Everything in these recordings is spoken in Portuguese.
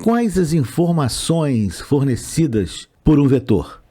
Quais as informações fornecidas por um vetor?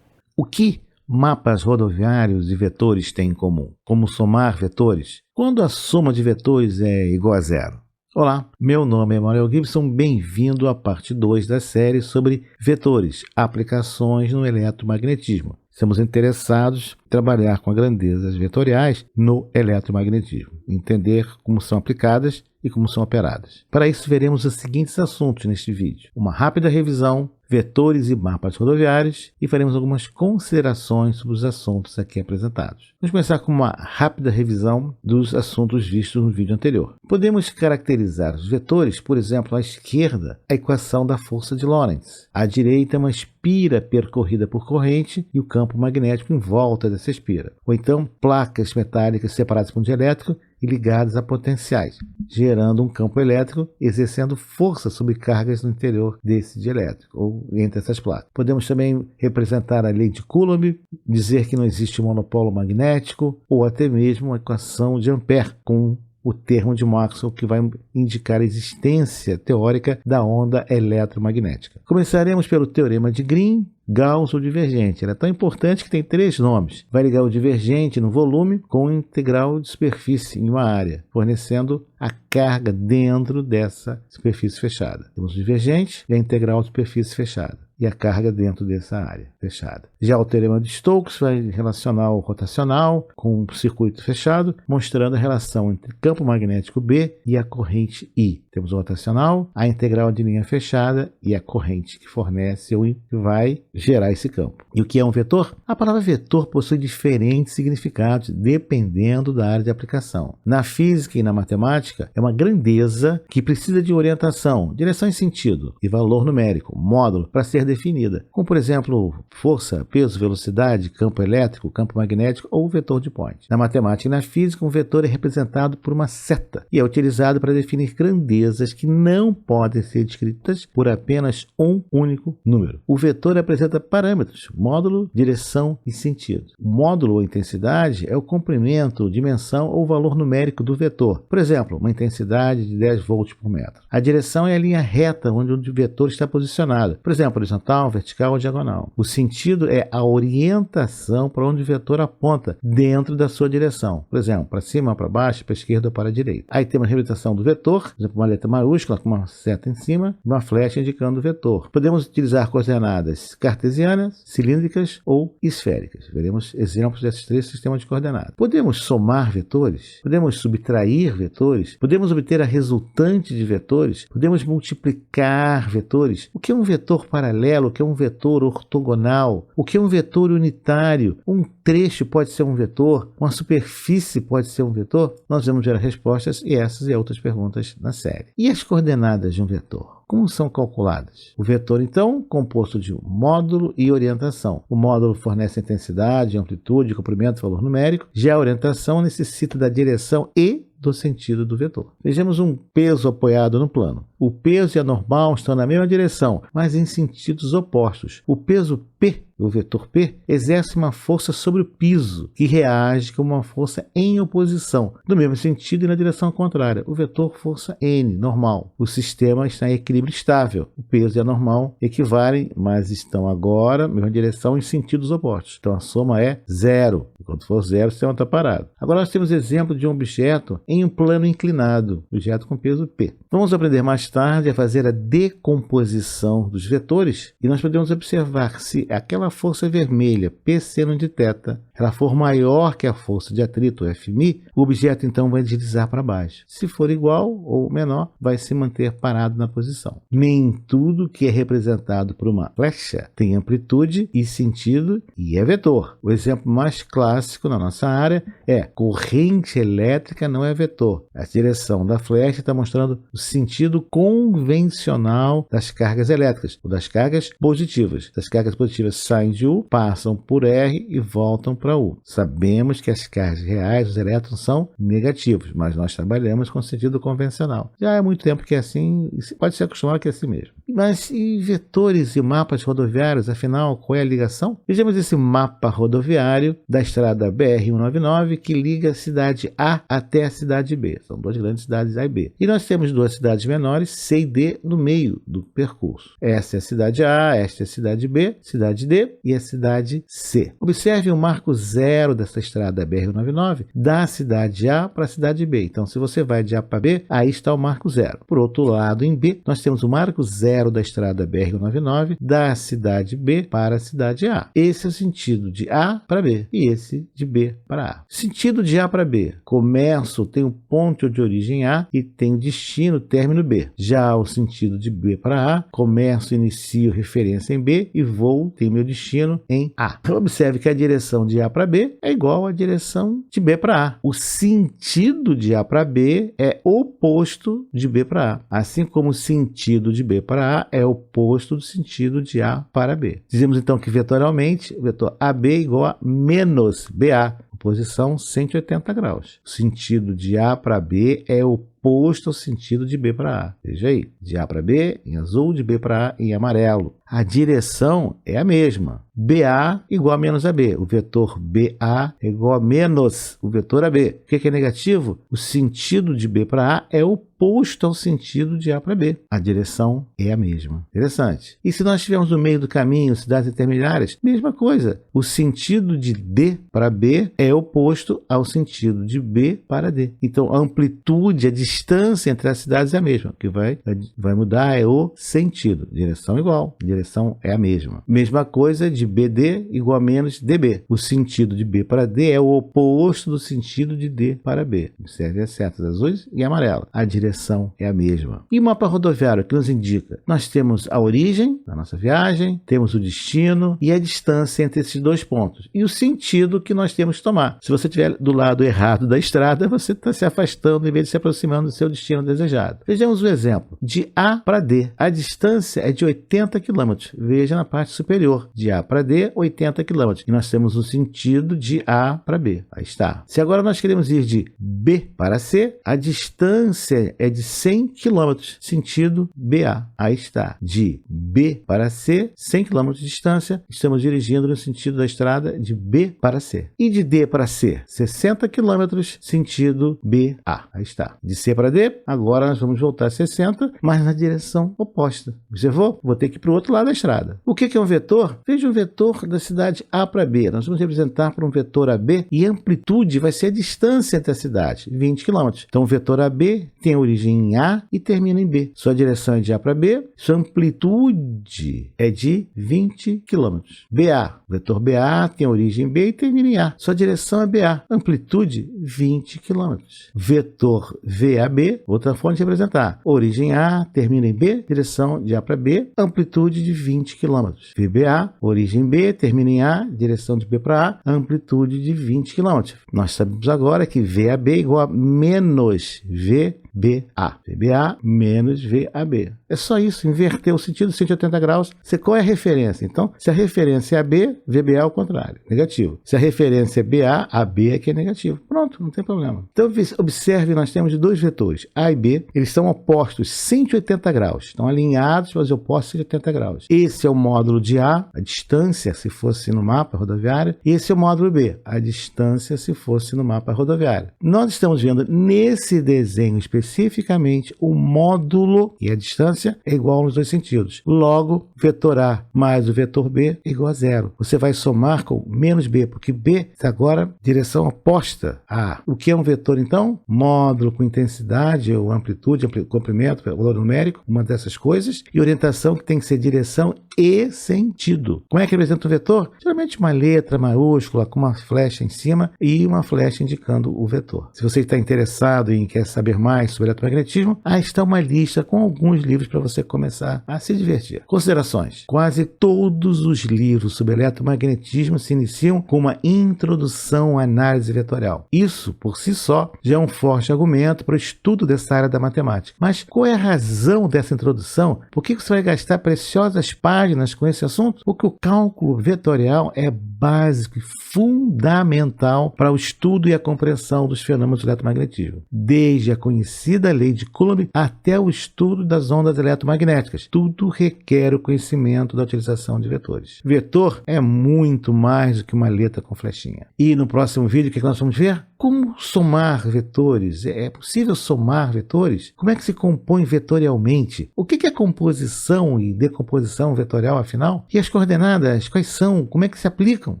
O que mapas rodoviários e vetores têm em comum? Como somar vetores? Quando a soma de vetores é igual a zero? Olá, meu nome é Emanuel Gibson, bem-vindo à parte 2 da série sobre vetores, aplicações no eletromagnetismo. Estamos interessados em trabalhar com as grandezas vetoriais no eletromagnetismo, entender como são aplicadas e como são operadas. Para isso, veremos os seguintes assuntos neste vídeo: uma rápida revisão, vetores e mapas rodoviários, e faremos algumas considerações sobre os assuntos aqui apresentados. Vamos começar com uma rápida revisão dos assuntos vistos no vídeo anterior. Podemos caracterizar os vetores, por exemplo, à esquerda, a equação da força de Lorentz. À direita, uma espira percorrida por corrente e o campo magnético em volta dessa espira. Ou então, placas metálicas separadas por um dielétrico e ligadas a potenciais, gerando um campo elétrico, exercendo força sobre cargas no interior desse dielétrico, ou entre essas placas. Podemos também representar a lei de Coulomb, dizer que não existe monopolo magnético, ou até mesmo a equação de Ampère, com o termo de Maxwell, que vai indicar a existência teórica da onda eletromagnética. Começaremos pelo teorema de Green, Gauss ou divergente. Ele é tão importante que tem 3 nomes. Vai ligar o divergente no volume com o integral de superfície em uma área, fornecendo a carga dentro dessa superfície fechada. Temos o divergente e a integral de superfície fechada, e a carga dentro dessa área fechada. Já o teorema de Stokes vai relacionar o rotacional com um circuito fechado, mostrando a relação entre campo magnético B e a corrente I. Temos o rotacional, a integral de linha fechada e a corrente que fornece ou que vai gerar esse campo. E o que é um vetor? A palavra vetor possui diferentes significados dependendo da área de aplicação. Na física e na matemática, é uma grandeza que precisa de orientação, direção e sentido, e valor numérico, módulo, para ser definida, como por exemplo força, peso, velocidade, campo elétrico, campo magnético ou vetor de Point. Na matemática e na física, um vetor é representado por uma seta e é utilizado para definir grandezas que não podem ser descritas por apenas um único número. O vetor apresenta parâmetros, módulo, direção e sentido. O módulo ou intensidade é o comprimento, dimensão ou valor numérico do vetor. Por exemplo, uma intensidade de 10 volts por metro. A direção é a linha reta onde o vetor está posicionado. Por exemplo, horizontal, vertical ou diagonal. O sentido é a orientação para onde o vetor aponta dentro da sua direção. Por exemplo, para cima, para baixo, para a esquerda ou para a direita. Aí temos a representação do vetor, por exemplo, uma letra maiúscula com uma seta em cima e uma flecha indicando o vetor. Podemos utilizar coordenadas cartesianas, cilíndricas ou esféricas. Veremos exemplos desses 3 sistemas de coordenadas. Podemos somar vetores? Podemos subtrair vetores? Podemos obter a resultante de vetores? Podemos multiplicar vetores? O que é um vetor paralelo? O que é um vetor ortogonal? O que é um vetor unitário? Um trecho pode ser um vetor? Uma superfície pode ser um vetor? Nós vamos ver as respostas e essas e outras perguntas na série. E as coordenadas de um vetor? Como são calculadas? O vetor, então, composto de módulo e orientação. O módulo fornece intensidade, amplitude, comprimento e valor numérico. Já a orientação necessita da direção e do sentido do vetor. Vejamos um peso apoiado no plano. O peso e a normal estão na mesma direção, mas em sentidos opostos. O peso P, o vetor P, exerce uma força sobre o piso, que reage com uma força em oposição, no mesmo sentido e na direção contrária. O vetor força N, normal. O sistema está em equilíbrio estável. O peso e a normal equivalem, mas estão agora na mesma direção em sentidos opostos. Então a soma é zero. Quando for zero, o sistema está parado. Agora nós temos exemplo de um objeto em um plano inclinado, objeto com peso P. Vamos aprender mais tarde a fazer a decomposição dos vetores e nós podemos observar se aquela força vermelha, P seno de θ, ela for maior que a força de atrito, Fm, o objeto então vai deslizar para baixo. Se for igual ou menor, vai se manter parado na posição. Nem tudo que é representado por uma flecha tem amplitude e sentido e é vetor. O exemplo mais clássico na nossa área é corrente elétrica não é vetor. A direção da flecha está mostrando o sentido convencional das cargas elétricas, ou das cargas positivas. Das cargas positivas positivas saem de U, passam por R e voltam para U. Sabemos que as cargas reais dos elétrons são negativos, mas nós trabalhamos com o sentido convencional. Já há muito tempo que é assim, e pode se acostumar que é assim mesmo. Mas e vetores e mapas rodoviários, afinal, qual é a ligação? Vejamos esse mapa rodoviário da estrada BR-199 que liga a cidade A até a cidade B. São duas grandes cidades A e B. E nós temos duas cidades menores, C e D, no meio do percurso. Essa é a cidade A, esta é a cidade B, cidade D e a cidade C. Observe o marco zero dessa estrada BR-199 da cidade A para a cidade B. Então, se você vai de A para B, aí está o marco zero. Por outro lado, em B, nós temos o marco zero da estrada BR-199 da cidade B para a cidade A. Esse é o sentido de A para B e esse de B para A. Sentido de A para B. Começo tem um ponto de origem A e tem o destino, término B. Já o sentido de B para A, começo, inicio, referência em B e voo, tem meu destino em A. Observe que a direção de A para B é igual à direção de B para A. O sentido de A para B é oposto de B para A, assim como o sentido de B para A é oposto do sentido de A para B. Dizemos então que vetorialmente o vetor AB é igual a menos BA, posição 180 graus. O sentido de A para B é oposto ao sentido de B para A. Veja aí, de A para B em azul, de B para A em amarelo. A direção é a mesma. BA igual a menos AB. O vetor BA é igual a menos o vetor AB. O que é negativo? O sentido de B para A é oposto ao sentido de A para B. A direção é a mesma. Interessante. E se nós estivermos no meio do caminho, cidades intermediárias, mesma coisa. O sentido de D para B é oposto ao sentido de B para D. Então, a amplitude, a distância entre as cidades é a mesma. O que vai mudar é o sentido. Direção igual. Direção é a mesma. Mesma coisa de BD igual a menos DB. O sentido de B para D é o oposto do sentido de D para B. Observe as setas azuis e amarelas. A direção é a mesma. E o mapa rodoviário que nos indica? Nós temos a origem da nossa viagem, temos o destino e a distância entre esses dois pontos. E o sentido que nós temos que tomar. Se você estiver do lado errado da estrada, você está se afastando em vez de se aproximando do seu destino desejado. Vejamos o exemplo. De A para D, a distância é de 80 km. Veja na parte superior. De A para D, 80 km. E nós temos o sentido de A para B. Aí está. Se agora nós queremos ir de B para C, a distância é de 100 km. Sentido BA. Aí está. De B para C, 100 km de distância, estamos dirigindo no sentido da estrada de B para C. E de D para C, 60 km, sentido BA. Aí está. De C para D, agora nós vamos voltar a 60, mas na direção oposta. Observou? Vou ter que ir para o outro lado da estrada. O que é um vetor? Veja um vetor da cidade A para B. Nós vamos representar por um vetor AB e a amplitude vai ser a distância entre as cidades, 20 km. Então o vetor AB tem origem em A e termina em B. Sua direção é de A para B, sua amplitude é de 20 km. BA, o vetor BA tem origem em B e termina em A. Sua direção é BA, amplitude 20 km. Vetor VAB, outra forma de representar. Origem A, termina em B, direção de A para B, amplitude de 20 km. VBA, origem B, termina em A, direção de B para A, amplitude de 20 km. Nós sabemos agora que VAB é igual a menos VBA. VBA menos VAB. É só isso, inverter o sentido de 180 graus. Qual é a referência? Então, se a referência é AB, VBA é o contrário, negativo. Se a referência é BA, AB é que é negativo. Pronto, não tem problema. Então, observe, nós temos dois vetores, A e B, eles são opostos 180 graus. Estão alinhados, mas opostos 180 graus. Esse é o módulo de A, a distância, se fosse no mapa rodoviário. E esse é o módulo B, a distância, se fosse no mapa rodoviário. Nós estamos vendo nesse desenho especificamente o módulo e a distância é igual nos dois sentidos. Logo, vetor A mais o vetor B é igual a zero. Você vai somar com menos B, porque B está agora direção oposta a A. O que é um vetor, então? Módulo com intensidade, ou amplitude, comprimento, valor numérico, uma dessas coisas, e orientação que tem que ser direção e sentido. Como é que representa o vetor? Geralmente uma letra maiúscula com uma flecha em cima e uma flecha indicando o vetor. Se você está interessado e quer saber mais sobre eletromagnetismo, aí está uma lista com alguns livros para você começar a se divertir. Considerações. Quase todos os livros sobre eletromagnetismo se iniciam com uma introdução à análise vetorial. Isso, por si só, já é um forte argumento para o estudo dessa área da matemática. Mas qual é a razão dessa introdução? Por que você vai gastar preciosas páginas com esse assunto? Porque o cálculo vetorial é básico e fundamental para o estudo e a compreensão dos fenômenos do eletromagnetismo. Desde a conhecida lei de Coulomb até o estudo das ondas eletromagnéticas. Tudo requer o conhecimento da utilização de vetores. Vetor é muito mais do que uma letra com flechinha. E no próximo vídeo, o que nós vamos ver? Como somar vetores? É possível somar vetores? Como é que se compõe vetorialmente? O que é composição e decomposição vetorial, afinal? E as coordenadas, quais são? Como é que se aplicam?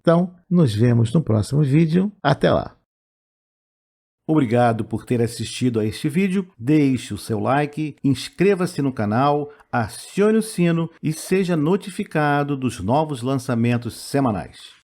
Então, nos vemos no próximo vídeo. Até lá! Obrigado por ter assistido a este vídeo. Deixe o seu like, inscreva-se no canal, acione o sino e seja notificado dos novos lançamentos semanais.